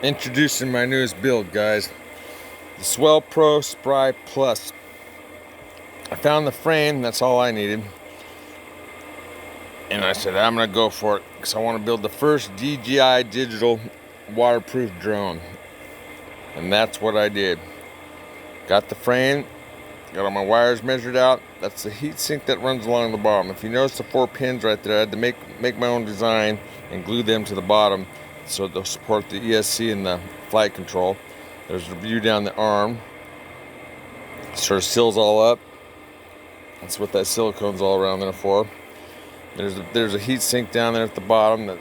Introducing my newest build, guys. The swellpro spry plus. I found the frame, that's all I needed. And I said, I'm gonna go for it because I want to build the first DJI digital waterproof drone. And that's what I did. Got the frame, got all my wires measured out. That's the heat sink that runs along the bottom. If you notice the 4 pins right there, I had to make my own design and glue them to the bottom so they'll support the ESC and the flight control. There's a view down the arm. Sort of seals all up. That's what that silicone's all around there for. There's a heat sink down there at the bottom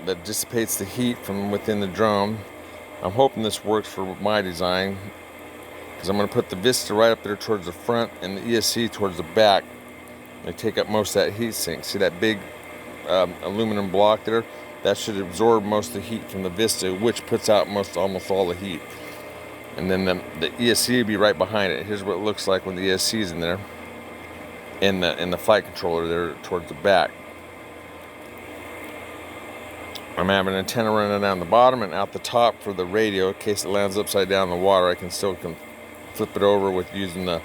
that dissipates the heat from within the drone. I'm hoping this works for my design because I'm going to put the Vista right up there towards the front and the ESC towards the back. They take up most of that heat sink. See that big aluminum block there? That should absorb most of the heat from the Vista, which puts out almost all the heat. And then the ESC will be right behind it. Here's what it looks like when the ESC is in there. And the flight controller there towards the back. I'm having an antenna running down the bottom and out the top for the radio in case it lands upside down in the water. I can still flip it over with using the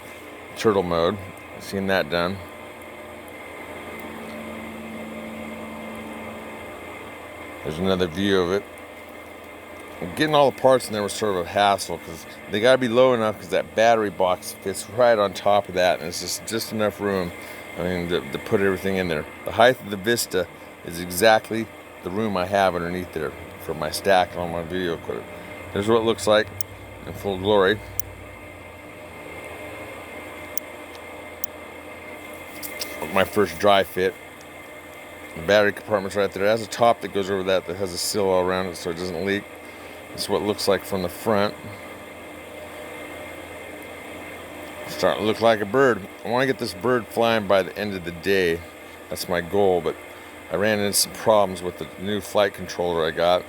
turtle mode. Seen that done. There's another view of it. Getting all the parts in there was sort of a hassle because they got to be low enough because that battery box fits right on top of that, and it's just enough room, to put everything in there. The height of the Vista is exactly the room I have underneath there for my stack and all my video equipment. Here's what it looks like in full glory. My first dry fit. The battery compartment's right there. It has a top that goes over that has a seal all around it so it doesn't leak. This is what it looks like from the front. It's starting to look like a bird. I want to get this bird flying by the end of the day. That's my goal, but I ran into some problems with the new flight controller I got.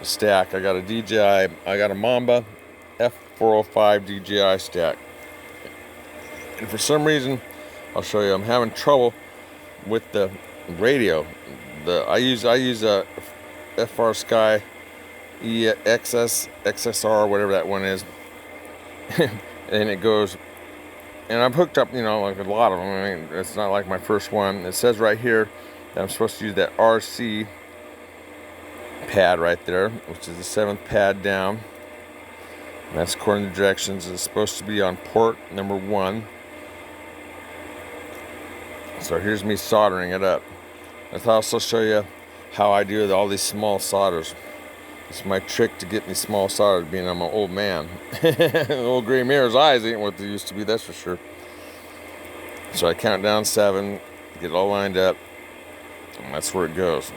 The stack. I got a DJI, I got a Mamba F405 DJI stack. And for some reason, I'll show you, I'm having trouble with the radio. I use a FR Sky XSR, whatever that one is. And it goes, and I've hooked up, like a lot of them. I mean, it's not like my first one. It says right here that I'm supposed to use that RC pad right there, which is the 7th pad down. And that's according to directions. It's supposed to be on port number 1. So here's me soldering it up. I'll also show you how I do all these small solders. It's my trick to get me small solders, being I'm an old man. The old gray mare's eyes ain't what they used to be, that's for sure. So I count down 7, get it all lined up, and that's where it goes.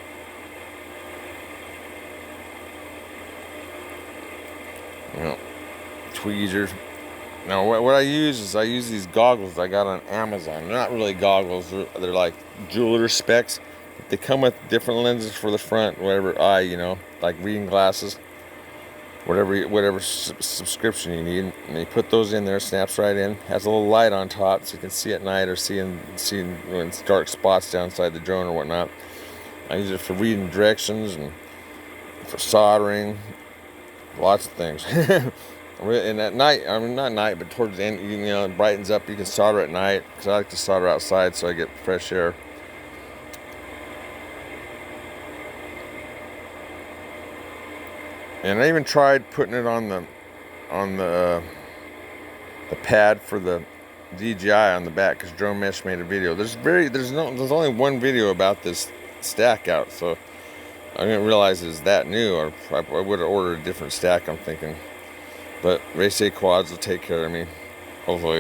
Tweezers. Now what I use is these goggles I got on Amazon. They're not really goggles, they're like jeweler specs. They come with different lenses for the front, whatever eye, like reading glasses, whatever subscription you need. And you put those in there, snaps right in, has a little light on top so you can see at night or see when it's dark spots down inside the drone or whatnot. I use it for reading directions and for soldering, lots of things. And at night, not night, but towards the end, it brightens up. You can solder at night because I like to solder outside so I get fresh air. And I even tried putting it on the pad for the DJI on the back because Drone Mesh made a video. There's only one video about this stack out, so I didn't realize it was that new, or I would have ordered a different stack, I'm thinking. But Race A Quads will take care of me. Hopefully,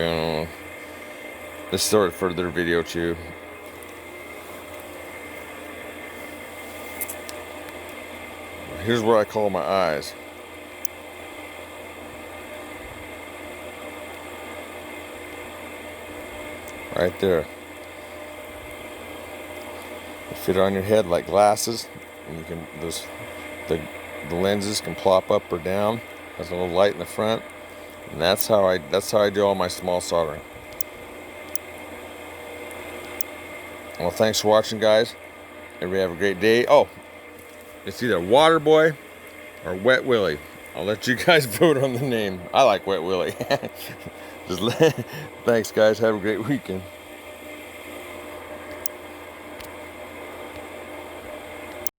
this sort of for their video too. Here's what I call my eyes. Right there. They fit on your head like glasses, and you can the lenses can plop up or down. Has a little light in the front, and that's how I do all my small soldering. Well, thanks for watching, guys. Everybody have a great day. Oh, it's either Water Boy or Wet Willy. I'll let you guys vote on the name. I like Wet Willy. Thanks guys, have a great weekend.